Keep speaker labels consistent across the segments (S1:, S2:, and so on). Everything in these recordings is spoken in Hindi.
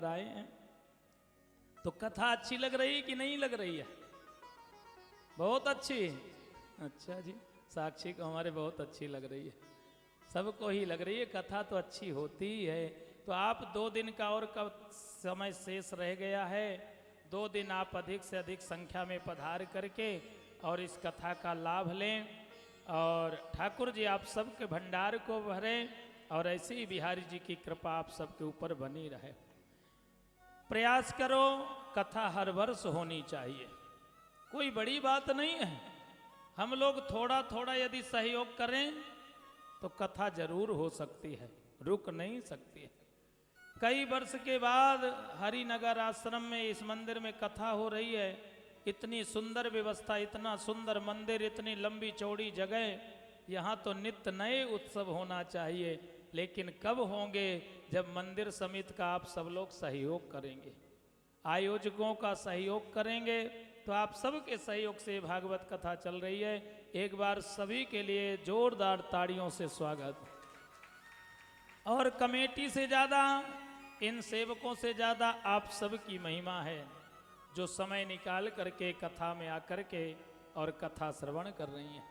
S1: आए हैं तो कथा अच्छी लग रही कि नहीं लग रही है? बहुत अच्छी। अच्छा जी, साक्षी को हमारे बहुत अच्छी लग रही है, सबको ही लग रही है। कथा तो अच्छी होती ही है। तो आप 2 दिन का और कब समय शेष रह गया है, 2 दिन आप अधिक से अधिक संख्या में पधार करके और इस कथा का लाभ लें और ठाकुर जी आप सबके भंडार को भरें और ऐसे ही बिहारी जी की कृपा आप सबके ऊपर बनी रहे। प्रयास करो, कथा हर वर्ष होनी चाहिए, कोई बड़ी बात नहीं है। हम लोग थोड़ा थोड़ा यदि सहयोग करें तो कथा जरूर हो सकती है, रुक नहीं सकती है। कई वर्ष के बाद हरिनगर आश्रम में इस मंदिर में कथा हो रही है। इतनी सुंदर व्यवस्था, इतना सुंदर मंदिर, इतनी लंबी चौड़ी जगह, यहाँ तो नित्य नए उत्सव होना चाहिए। लेकिन कब होंगे? जब मंदिर समिति का आप सब लोग सहयोग करेंगे, आयोजकों का सहयोग करेंगे, तो आप सबके सहयोग से भागवत कथा चल रही है। एक बार सभी के लिए जोरदार ताड़ियों से स्वागत। और कमेटी से ज़्यादा, इन सेवकों से ज़्यादा आप सबकी महिमा है जो समय निकाल करके कथा में आकर के और कथा श्रवण कर रही हैं।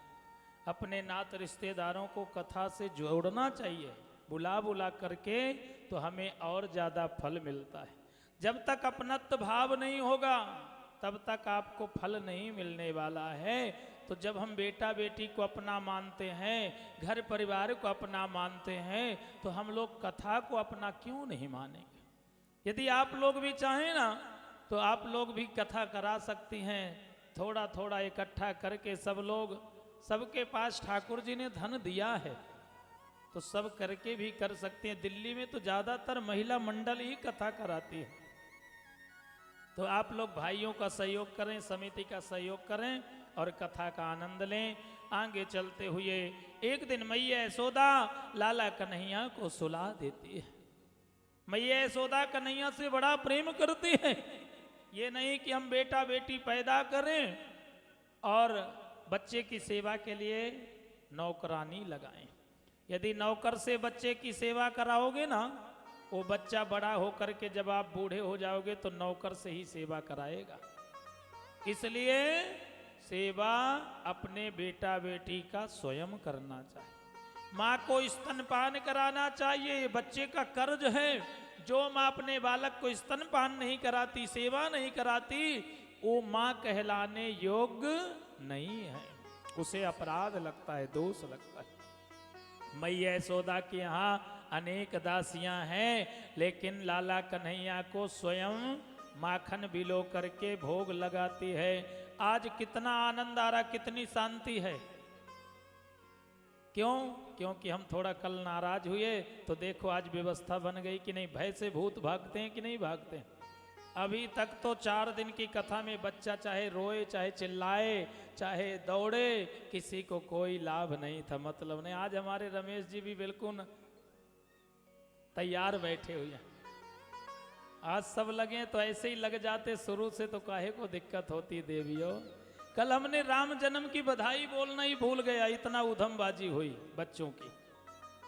S1: अपने नात रिश्तेदारों को कथा से जोड़ना चाहिए, बुला बुला करके, तो हमें और ज़्यादा फल मिलता है। जब तक अपनत्व भाव नहीं होगा तब तक आपको फल नहीं मिलने वाला है। तो जब हम बेटा बेटी को अपना मानते हैं, घर परिवार को अपना मानते हैं, तो हम लोग कथा को अपना क्यों नहीं मानेंगे? यदि आप लोग भी चाहें ना तो आप लोग भी कथा करा सकती हैं। थोड़ा थोड़ा इकट्ठा करके सब लोग, सबके पास ठाकुर जी ने धन दिया है तो सब करके भी कर सकते हैं। दिल्ली में तो ज़्यादातर महिला मंडल ही कथा कराती है। तो आप लोग भाइयों का सहयोग करें, समिति का सहयोग करें और कथा का आनंद लें। आगे चलते हुए एक दिन मैया यशोदा लाला कन्हैया को सुला देती है। मैया यशोदा कन्हैया से बड़ा प्रेम करती है। ये नहीं कि हम बेटा बेटी पैदा करें और बच्चे की सेवा के लिए नौकरानी लगाएं। यदि नौकर से बच्चे की सेवा कराओगे ना, वो बच्चा बड़ा होकर के जब आप बूढ़े हो जाओगे तो नौकर से ही सेवा कराएगा। इसलिए सेवा अपने बेटा बेटी का स्वयं करना चाहिए। माँ को स्तनपान कराना चाहिए, बच्चे का कर्ज है। जो माँ अपने बालक को स्तनपान नहीं कराती, सेवा नहीं कराती, वो माँ कहलाने योग्य नहीं है, उसे अपराध लगता है, दोष लगता है। मैया यशोदा के यहाँ अनेक दासियां हैं, लेकिन लाला कन्हैया को स्वयं माखन बिलो करके भोग लगाती है। आज कितना आनंद आ रहा, कितनी शांति है। क्यों? क्योंकि हम थोड़ा कल नाराज हुए तो देखो आज व्यवस्था बन गई कि नहीं। भय से भूत भागते हैं कि नहीं भागते हैं? अभी तक तो 4 दिन की कथा में बच्चा चाहे रोए, चाहे चिल्लाए, चाहे दौड़े, किसी को कोई लाभ नहीं था, मतलब नहीं। आज हमारे रमेश जी भी बिल्कुल तैयार बैठे हुए हैं। आज सब लगे तो ऐसे ही लग जाते शुरू से, तो काहे को दिक्कत होती देवियों। कल हमने राम जन्म की बधाई बोलना ही भूल गया, इतना उधमबाजी हुई बच्चों की।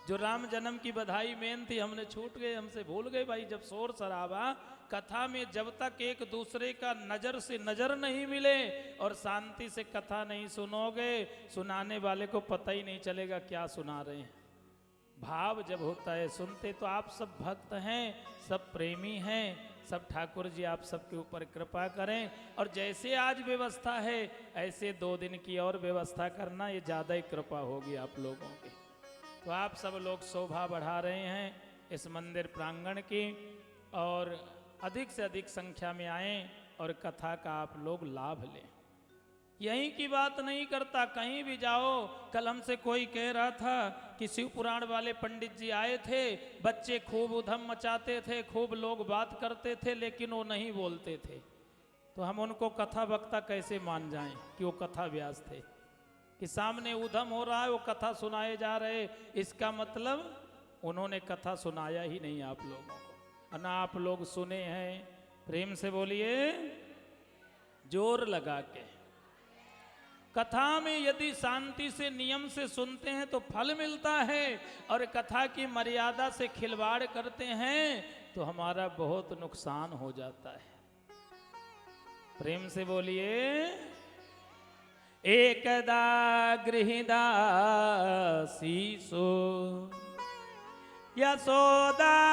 S1: जो राम जन्म की बधाई मेन थी हमने छूट गए, हमसे भूल गए भाई। जब शोर शराबा कथा में, जब तक एक दूसरे का नजर से नजर नहीं मिले और शांति से कथा नहीं सुनोगे, सुनाने वाले को पता ही नहीं चलेगा क्या सुना रहे हैं। भाव जब होता है सुनते, तो आप सब भक्त हैं, सब प्रेमी हैं, सब ठाकुर जी आप सबके ऊपर कृपा करें। और जैसे आज व्यवस्था है ऐसे 2 दिन की और व्यवस्था करना, ये ज़्यादा ही कृपा होगी आप लोगों की। तो आप सब लोग शोभा बढ़ा रहे हैं इस मंदिर प्रांगण की, और अधिक से अधिक संख्या में आएँ और कथा का आप लोग लाभ लें। यहीं की बात नहीं करता, कहीं भी जाओ। कल हमसे कोई कह रहा था कि शिव पुराण वाले पंडित जी आए थे, बच्चे खूब उधम मचाते थे, खूब लोग बात करते थे, लेकिन वो नहीं बोलते थे। तो हम उनको कथा वक्ता कैसे मान जाएं कि वो कथा व्यास थे? कि सामने उधम हो रहा है, वो कथा सुनाए जा रहे, इसका मतलब उन्होंने कथा सुनाया ही नहीं आप लोगों को। ना आप लोग सुने हैं। प्रेम से बोलिए, जोर लगा के। कथा में यदि शांति से, नियम से सुनते हैं तो फल मिलता है, और कथा की मर्यादा से खिलवाड़ करते हैं तो हमारा बहुत नुकसान हो जाता है। प्रेम से बोलिए। एकदा गृहदासीसो यशोदानंद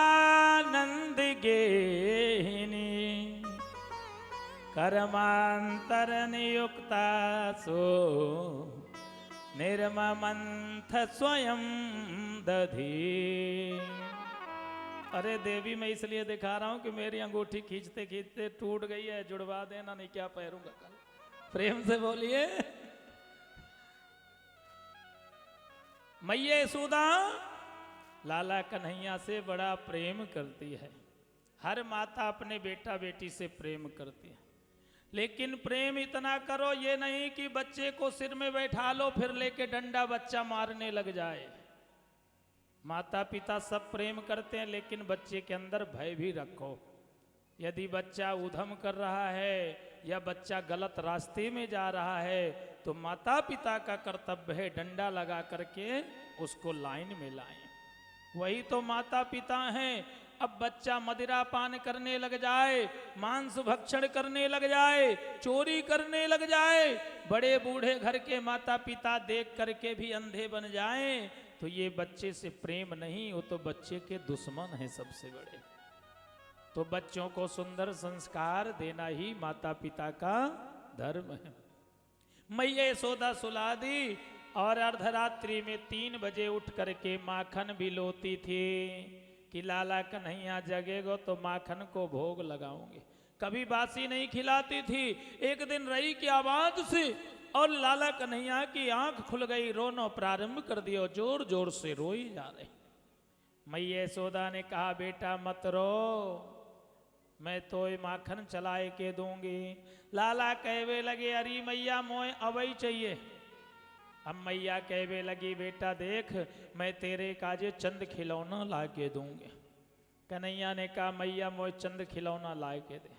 S1: गेहिनी कर्मांतर नियुक्ता सो निर्ममंथ स्वयं दधी। अरे देवी, मैं इसलिए दिखा रहा हूं कि मेरी अंगूठी खींचते खींचते टूट गई है, जुड़वा देना, नहीं क्या पहरूंगा कल। प्रेम से बोलिए। मैया यशोदा लाला कन्हैया से बड़ा प्रेम करती है। हर माता अपने बेटा बेटी से प्रेम करती है, लेकिन प्रेम इतना करो ये नहीं कि बच्चे को सिर में बैठा लो फिर लेके डंडा बच्चा मारने लग जाए। माता पिता सब प्रेम करते हैं, लेकिन बच्चे के अंदर भय भी रखो। यदि बच्चा उधम कर रहा है या बच्चा गलत रास्ते में जा रहा है तो माता पिता का कर्तव्य है डंडा लगा करके उसको लाइन में लाएं। वही तो माता पिता हैं। अब बच्चा मदिरा पान करने लग जाए, मांस भक्षण करने लग जाए, चोरी करने लग जाए, बड़े बूढ़े घर के माता पिता देख करके भी अंधे बन जाएं, तो ये बच्चे से प्रेम नहीं, वो तो बच्चे के दुश्मन हैं सबसे बड़े। तो बच्चों को सुंदर संस्कार देना ही माता पिता का धर्म है। मैया यशोदा सुला दी और अर्धरात्रि में 3 बजे उठ करके माखन भी लोती थी कि लाला कन्हैया जगेगो तो माखन को भोग लगाऊंगी। कभी बासी नहीं खिलाती थी। एक दिन रई की आवाज से और लाला कन्हैया की आंख खुल गई, रोना प्रारंभ कर दिया, जोर जोर से रोई जा रही। मैया यशोदा ने कहा, बेटा मत रो, मैं तो माखन चलाए के दूंगी। लाला कहवे लगे, अरे मैया मोए अवई चाहिए। अब मैया कहवे लगी, बेटा देख मैं तेरे काजे चंद खिलौना ला के दूंगी। कन्हैया ने कहा, मैया मोए चंद खिलौना ला के दे।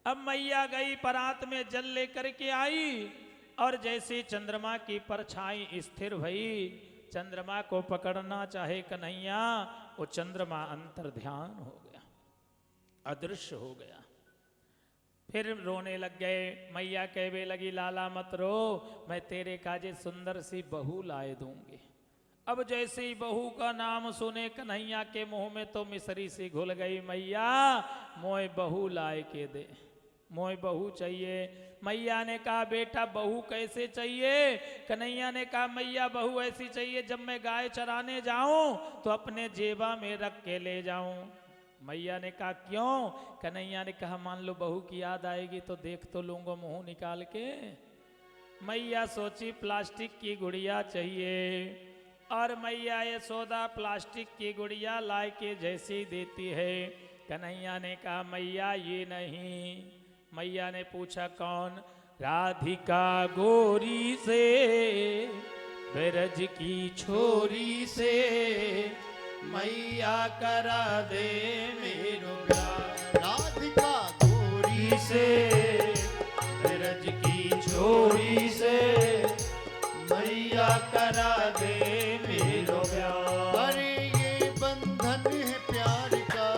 S1: अब मैया गई परात में जल लेकर के आई और जैसे चंद्रमा की परछाई स्थिर भई, चंद्रमा को पकड़ना चाहे कन्हैया, वो चंद्रमा अंतर ध्यान हो गया, अदृश्य हो गया। फिर रोने लग गए। मैया कहवे लगी, लाला मत रो, मैं तेरे काजे सुंदर सी बहू लाए दूंगी। अब जैसे ही बहू का नाम सुने कन्हैया के मुंह में तो मिसरी सी घुल गई। मैया मोए बहू लाए के दे, मोए बहू चाहिए। मैया ने कहा, बेटा बहू कैसे चाहिए? कन्हैया ने कहा, मैया बहू ऐसी चाहिए जब मैं गाय चराने जाऊं तो अपने जेबा में रख के ले जाऊं। मैया ने कहा, क्यों? कन्हैया ने कहा, मान लो बहू की याद आएगी तो देख तो लूंगा मुंह निकाल के। मैया सोची प्लास्टिक की गुड़िया चाहिए और मैया यशोदा प्लास्टिक की गुड़िया ला के जैसे देती है। कन्हैया ने कहा, मैया ये नहीं। मैया ने पूछा, कौन? राधिका गोरी से, ब्रज की छोरी से, मैया करा दे मेरो प्यार। राधिका गोरी से, ब्रज की छोरी से, मैया करा दे मेरो प्यार।
S2: अरे ये बंधन है प्यार का,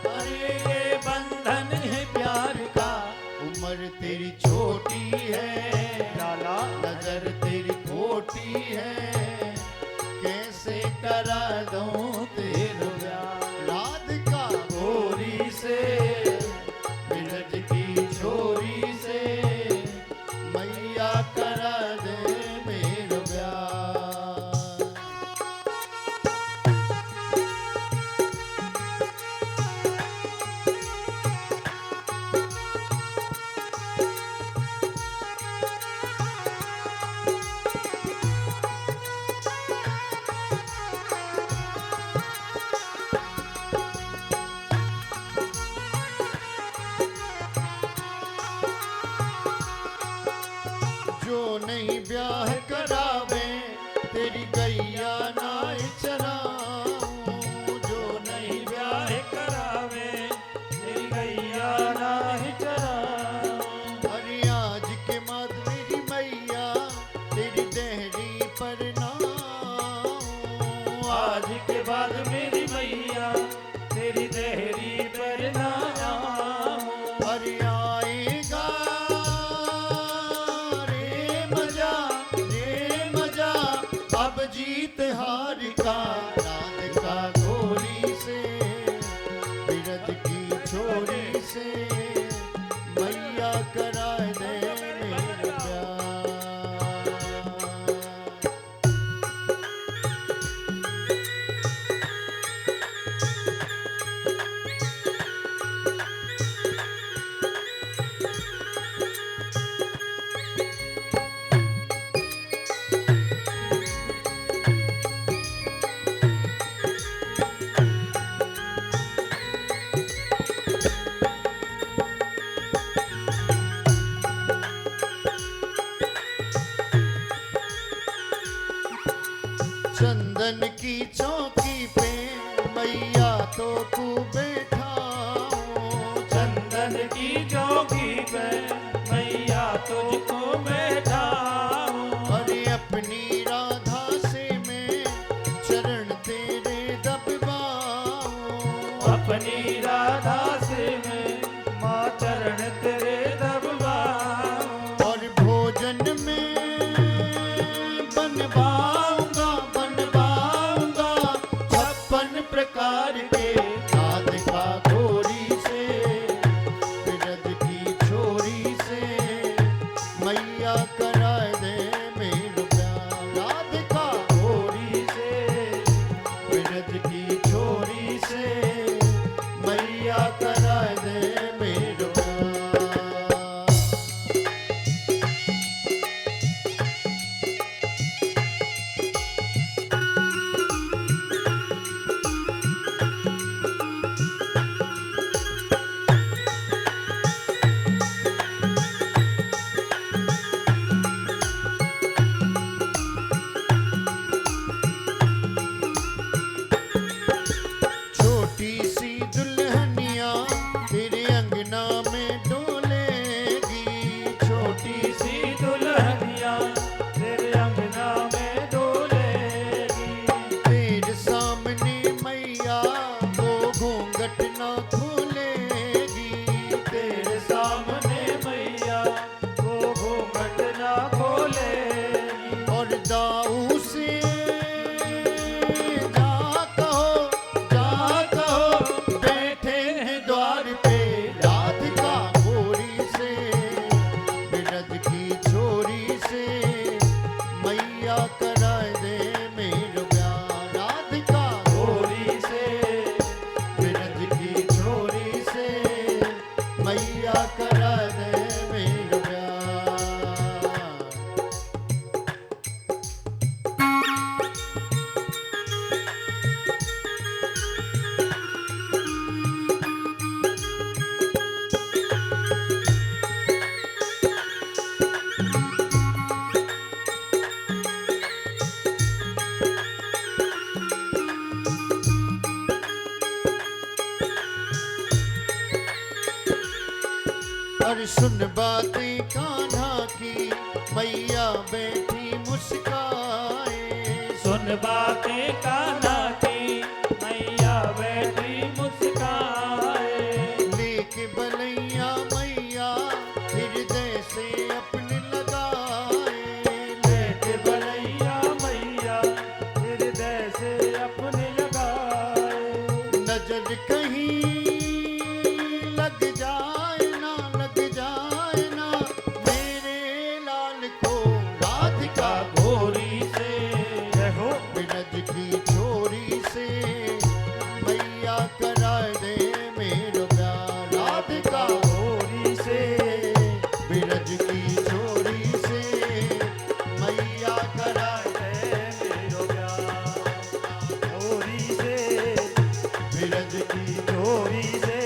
S1: अरे ये बंधन है प्यार का।
S2: उम्र तेरी छोटी है
S1: लाला,
S2: नजर तेरी खोटी है, कैसे करा दूं तेरा प्यार। राधिका गोरी से, ब्रज की छोरी से, मैया करा दे मेरो प्यार। जो नहीं ब्याह करावे तेरी गैया नाय चराऊं। जो नहीं ब्याह
S1: करावे तेरी गैया नाही चराऊं।
S2: अरे आज के बाद मेरी मैया तेरी देहरी पर नाऊं।
S1: आज के बाद मेरी मैया तेरी देहरी
S2: राधिका गोरी से बिरज की छोरी से मैया कराए दे मेरा प्यार। चंदन की चौकी पे मैया तो तू बैठाओ,
S1: चंदन की चौकी पे मैया तुझको बैठाऊं,
S2: अरे अपनी राधा से मैं चरण तेरे दबवाओ,
S1: अपनी राधा से मैं माँ चरण तेरे दबवाऊं,
S2: और भोजन में बनवाऊंगा बनवाऊंगा 56 प्रकार के राधिका गोरी से बिरज की छोरी से मैया कराए दे मेरा प्यार। राधिका
S1: गोरी से
S2: बिरज की छोरी से मैया कराए दे मेरा प्यार। छोटी सी दुल्हनिया तेरे अंगना में डोलेगी,
S1: छोटी सी दुल्हनिया तेरे अंगना में डोलेगी,
S2: तेरे सामने मैया वो घूंघट ना खोलेगी,
S1: तेरे सामने मैया वो घूंघट ना खोलेगी,
S2: और दाऊ से जा कहो बैठे हैं द्वार पे राधिका गोरी से बिरज की छोरी से मैया कराए दे मेरा प्यार। राधिका
S1: गोरी से
S2: बिरज की छोरी से मैया कराए दे मेरा प्यार। और सुन बातें कान्हा की मैया बैठी मुस्काए,
S1: सुन बातें कान्हा की मैया बैठी मुस्काए,
S2: लेके बलैया मैया हृदय से अपने लगाए,
S1: लेके बलैया मैया हृदय से अपने लगाए,
S2: नजर कहीं लग जाए ना मेरे लाल को राधिका
S1: गोरी से जय हो
S2: बिरज की छोरी से मैया कराए दे मेरा प्यार। राधिका
S1: गोरी से
S2: बिरज की छोरी से मैया कराए दे
S1: मेरो प्यार, गोरी से
S2: बिरज की
S1: गोरी से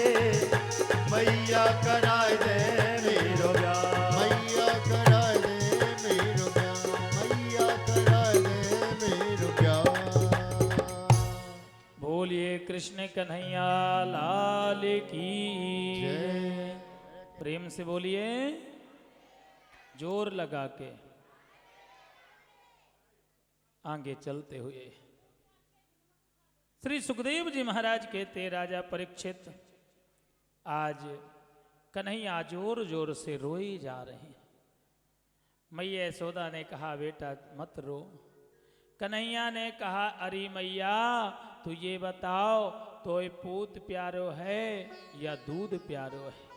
S2: मैया कराए दे
S1: मेरो प्यार,
S2: मैया कराए दे मेरा प्यार, मैया कराए दे मेरा प्यार।
S1: बोलिए कृष्ण कन्हैया लाल की
S2: जय।
S1: प्रेम से बोलिए, जोर लगा के आगे चलते हुए। श्री सुखदेव जी महाराज कहते, राजा परीक्षित आज कन्हैया जोर जोर से रोई जा रहे हैं। मैया यशोदा ने कहा, बेटा मत रो, कन्हैया ने कहा अरे मैया तू ये बताओ तो ये पूत प्यारो है या दूध प्यारो है।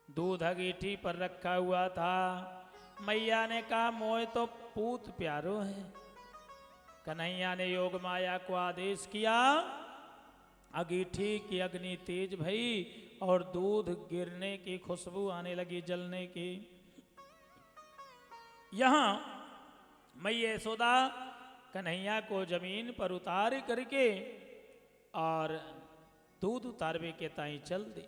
S1: दूध अगीठी पर रखा हुआ था। मैया ने कहा मोए तो पूत प्यारो है। कन्हैया ने योग माया को आदेश किया, अगीठी की अग्नि तेज भई और दूध गिरने की खुशबू आने लगी, जलने की। यहां मैया यशोदा कन्हैया को जमीन पर उतार करके और दूध उतारवे के ताई चल दी।